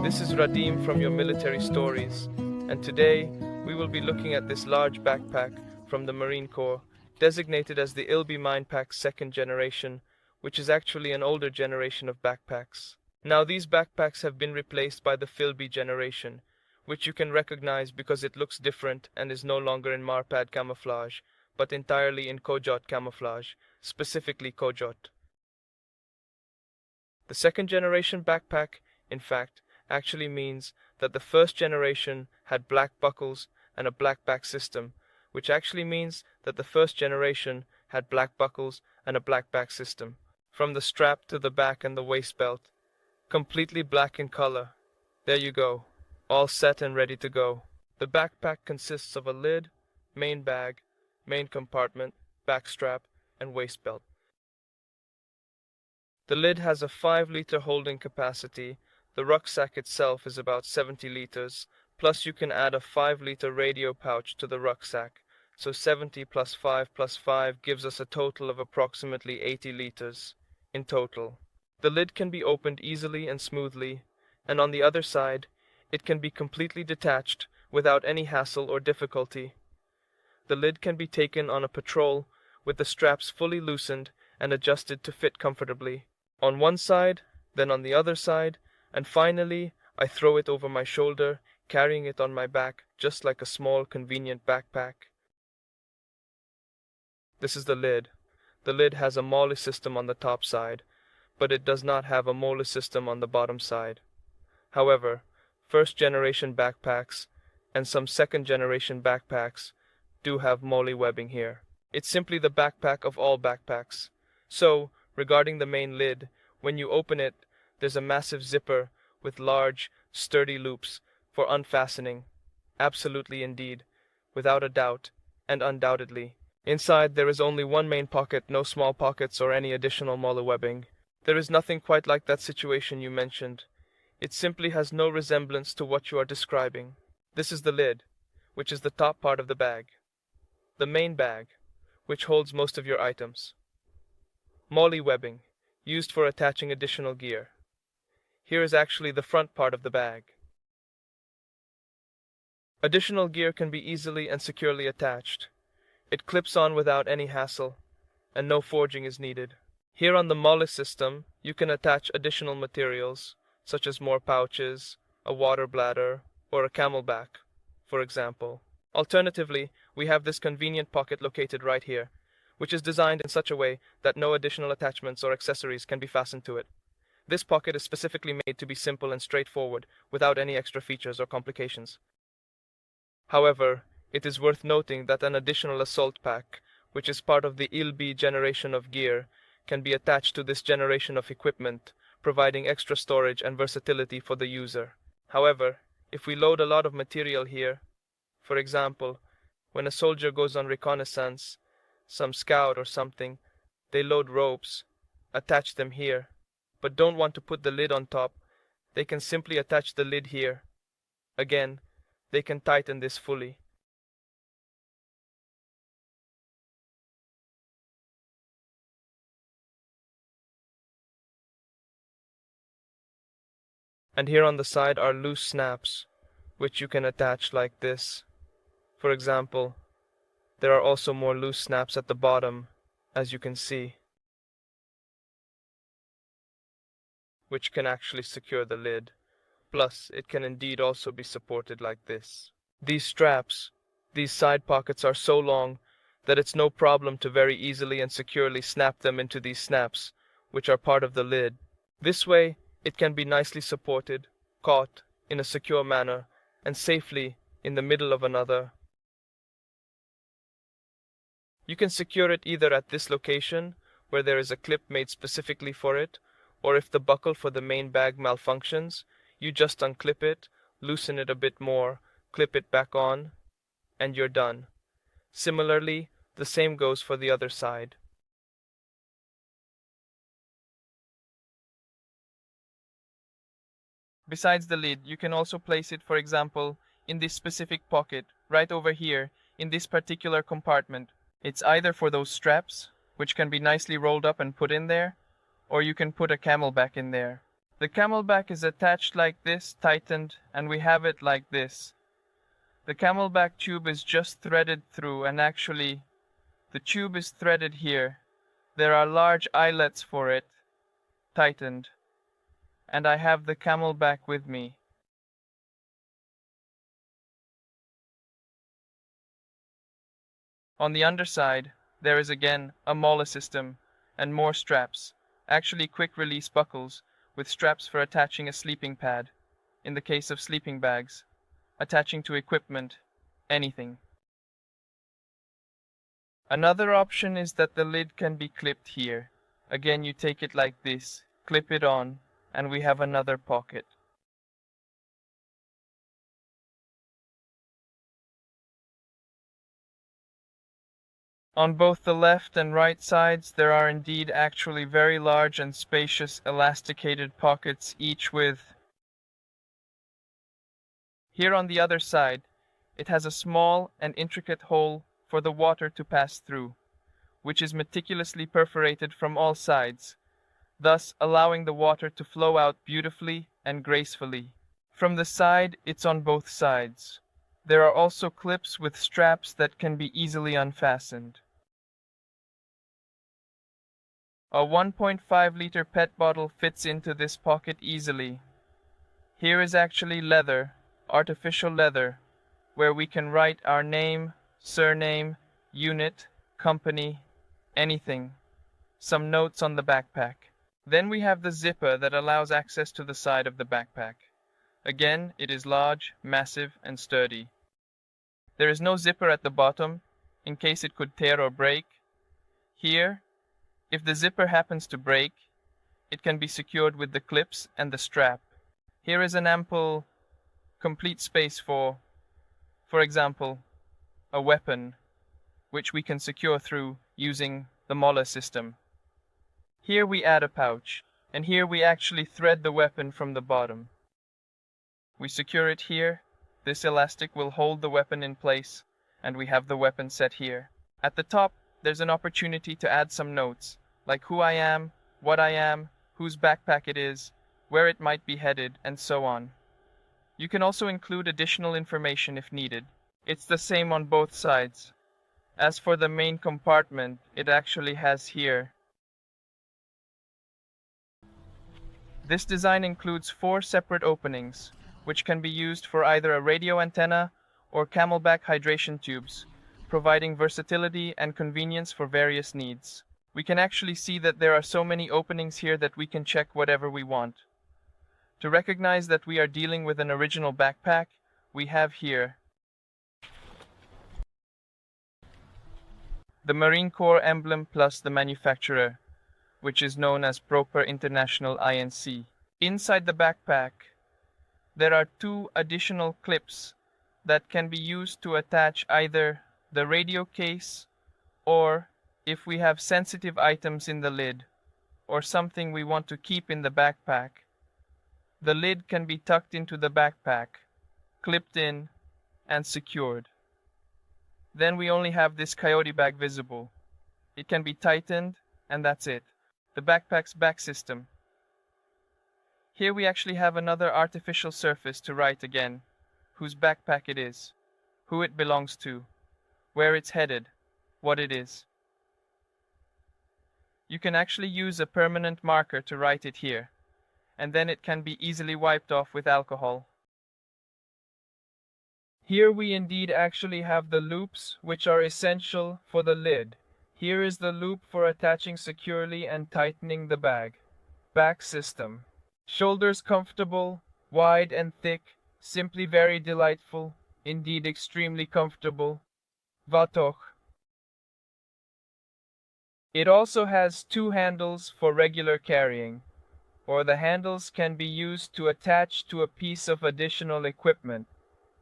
This is Radim from your military stories, and today we will be looking at this large backpack from the Marine Corps, designated as the ILBE Mine Pack second generation, which is actually an older generation of backpacks. Now these backpacks have been replaced by the Filby generation, which you can recognize because it looks different and is no longer in marpat camouflage, but entirely in kojot camouflage, specifically kojot. The second generation backpack, in fact, actually means that the first generation had black buckles and a black back system, which actually means that the first generation had black buckles and a black back system, from the strap to the back and the waist belt, completely black in color. There you go, all set and ready to go. The backpack consists of a lid, main bag, main compartment, back strap, and waist belt. The lid has a 5-liter holding capacity. The rucksack itself is about 70 liters, plus you can add a 5-liter radio pouch to the rucksack, so 70 plus 5 plus 5 gives us a total of approximately 80 liters in total. The lid can be opened easily and smoothly, and on the other side, it can be completely detached without any hassle or difficulty. The lid can be taken on a patrol with the straps fully loosened and adjusted to fit comfortably. On one side, then on the other side, and finally I throw it over my shoulder, carrying it on my back just like a small convenient backpack. This is the lid. The lid has a MOLLE system on the top side, but it does not have a MOLLE system on the bottom side. However, first generation backpacks and some second generation backpacks do have MOLLE webbing here. It's simply the backpack of all backpacks. So, regarding the main lid, when you open it, there's a massive zipper with large, sturdy loops for unfastening. Absolutely indeed, without a doubt, and undoubtedly. Inside there is only one main pocket, no small pockets or any additional MOLLE webbing. There is nothing quite like that situation you mentioned. It simply has no resemblance to what you are describing. This is the lid, which is the top part of the bag. The main bag, which holds most of your items. MOLLE webbing, used for attaching additional gear. Here is actually the front part of the bag. Additional gear can be easily and securely attached. It clips on without any hassle, and no forging is needed. Here on the MOLLE system, you can attach additional materials, such as more pouches, a water bladder, or a camelback, for example. Alternatively, we have this convenient pocket located right here, which is designed in such a way that no additional attachments or accessories can be fastened to it. This pocket is specifically made to be simple and straightforward, without any extra features or complications. However, it is worth noting that an additional assault pack, which is part of the ILBE generation of gear, can be attached to this generation of equipment, providing extra storage and versatility for the user. However, if we load a lot of material here, for example, when a soldier goes on reconnaissance, some scout or something, they load ropes, attach them here, but don't want to put the lid on top, they can simply attach the lid here. Again, they can tighten this fully. And here on the side are loose snaps, which you can attach like this. For example, there are also more loose snaps at the bottom, as you can see, which can actually secure the lid. Plus, it can indeed also be supported like this. These straps, these side pockets are so long that it's no problem to very easily and securely snap them into these snaps, which are part of the lid. This way, it can be nicely supported, caught in a secure manner, and safely in the middle of another. You can secure it either at this location, where there is a clip made specifically for it, or if the buckle for the main bag malfunctions, you just unclip it, loosen it a bit more, clip it back on, and you're done. Similarly, the same goes for the other side. Besides the lid, you can also place it, for example, in this specific pocket, right over here, in this particular compartment. It's either for those straps, which can be nicely rolled up and put in there, or you can put a camelback in there. The camelback is attached like this, tightened, and we have it like this. The camelback tube is just threaded through, and actually, the tube is threaded here. There are large eyelets for it, tightened, and I have the camelback with me. On the underside, there is again a molla system and more straps, actually quick-release buckles with straps for attaching a sleeping pad, in the case of sleeping bags, attaching to equipment, anything. Another option is that the lid can be clipped here. Again, you take it like this, clip it on, and we have another pocket. On both the left and right sides there are indeed actually very large and spacious elasticated pockets, each with... Here on the other side, it has a small and intricate hole for the water to pass through, which is meticulously perforated from all sides, thus allowing the water to flow out beautifully and gracefully. From the side, it's on both sides. There are also clips with straps that can be easily unfastened. A 1.5-liter PET bottle fits into this pocket easily. Here is actually leather, artificial leather, where we can write our name, surname, unit, company, anything. Some notes on the backpack. Then we have the zipper that allows access to the side of the backpack. Again, it is large, massive, and sturdy. There is no zipper at the bottom, in case it could tear or break. Here, if the zipper happens to break, it can be secured with the clips and the strap. Here is an ample, complete space for example, a weapon, which we can secure through using the molla system. Here we add a pouch, and here we actually thread the weapon from the bottom. We secure it here, this elastic will hold the weapon in place, and we have the weapon set here. At the top, there's an opportunity to add some notes, like who I am, what I am, whose backpack it is, where it might be headed, and so on. You can also include additional information if needed. It's the same on both sides. As for the main compartment, it actually has here. This design includes 4 separate openings, which can be used for either a radio antenna or camelback hydration tubes, providing versatility and convenience for various needs. We can actually see that there are so many openings here that we can check whatever we want. To recognize that we are dealing with an original backpack, we have here the Marine Corps emblem plus the manufacturer, which is known as Proper International Inc. Inside the backpack, there are 2 additional clips that can be used to attach either the radio case, or if we have sensitive items in the lid, or something we want to keep in the backpack, the lid can be tucked into the backpack, clipped in, and secured. Then we only have this coyote bag visible. It can be tightened, and that's it. The backpack's back system. Here we actually have another artificial surface to write again, whose backpack it is, who it belongs to, where it's headed, what it is. You can actually use a permanent marker to write it here, and then it can be easily wiped off with alcohol. Here we indeed actually have the loops which are essential for the lid. Here is the loop for attaching securely and tightening the bag. Back system. Shoulders comfortable, wide and thick, simply very delightful, indeed extremely comfortable. Vatoch. It also has 2 handles for regular carrying, or the handles can be used to attach to a piece of additional equipment.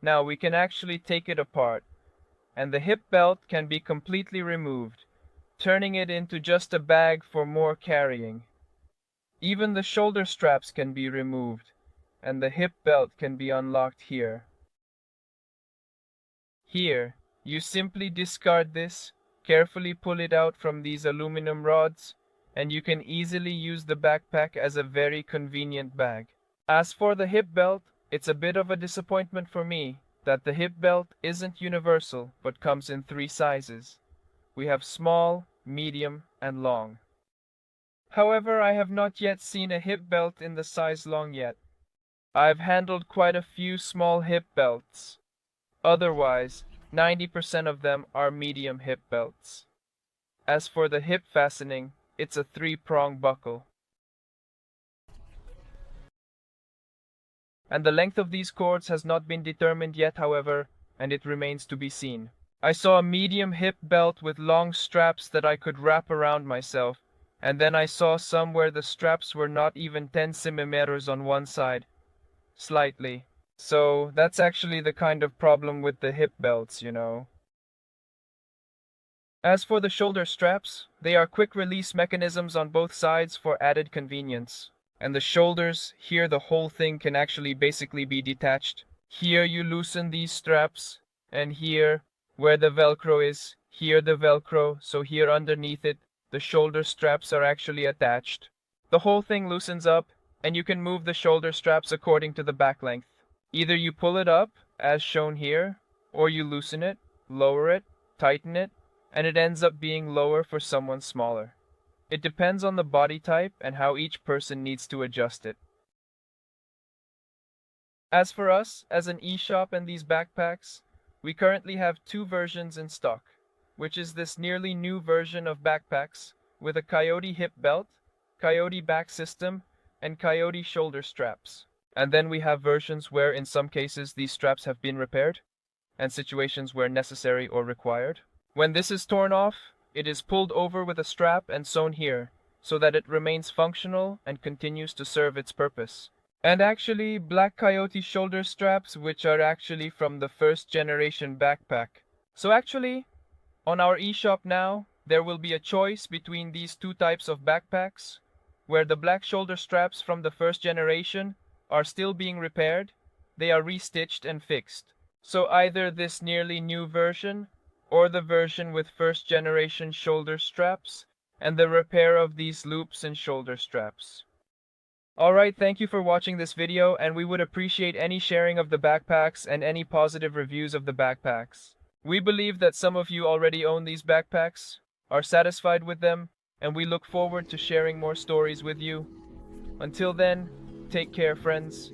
Now we can actually take it apart, and the hip belt can be completely removed, turning it into just a bag for more carrying. Even the shoulder straps can be removed, and the hip belt can be unlocked here. Here, you simply discard this, carefully pull it out from these aluminum rods, and you can easily use the backpack as a very convenient bag. As for the hip belt, it's a bit of a disappointment for me that the hip belt isn't universal but comes in 3 sizes. We have small, medium, and long. However, I have not yet seen a hip belt in the size long yet. I've handled quite a few small hip belts. Otherwise, 90% of them are medium hip belts. As for the hip fastening, it's a 3-prong buckle. And the length of these cords has not been determined yet, however, and it remains to be seen. I saw a medium hip belt with long straps that I could wrap around myself, and then I saw some where the straps were not even 10 centimeters on one side. Slightly. So that's actually the kind of problem with the hip belts, you know. As for the shoulder straps, they are quick release mechanisms on both sides for added convenience. And the shoulders, here the whole thing can actually basically be detached. Here you loosen these straps, and here, where the Velcro is, here the Velcro, so here underneath it, the shoulder straps are actually attached. The whole thing loosens up, and you can move the shoulder straps according to the back length. Either you pull it up, as shown here, or you loosen it, lower it, tighten it, and it ends up being lower for someone smaller. It depends on the body type and how each person needs to adjust it. As for us, as an eshop and these backpacks, we currently have 2 versions in stock, which is this nearly new version of backpacks with a Coyote hip belt, Coyote back system, and Coyote shoulder straps. And then we have versions where in some cases these straps have been repaired, and situations where necessary or required. When this is torn off, it is pulled over with a strap and sewn here, so that it remains functional and continues to serve its purpose. And actually, Black Coyote shoulder straps, which are actually from the 1st generation backpack. So actually, on our eShop now, there will be a choice between these 2 types of backpacks, where the black shoulder straps from the 1st generation are still being repaired, they are restitched and fixed. So either this nearly new version, or the version with 1st generation shoulder straps, and the repair of these loops and shoulder straps. Alright, thank you for watching this video, and we would appreciate any sharing of the backpacks and any positive reviews of the backpacks. We believe that some of you already own these backpacks, are satisfied with them, and we look forward to sharing more stories with you. Until then, take care, friends.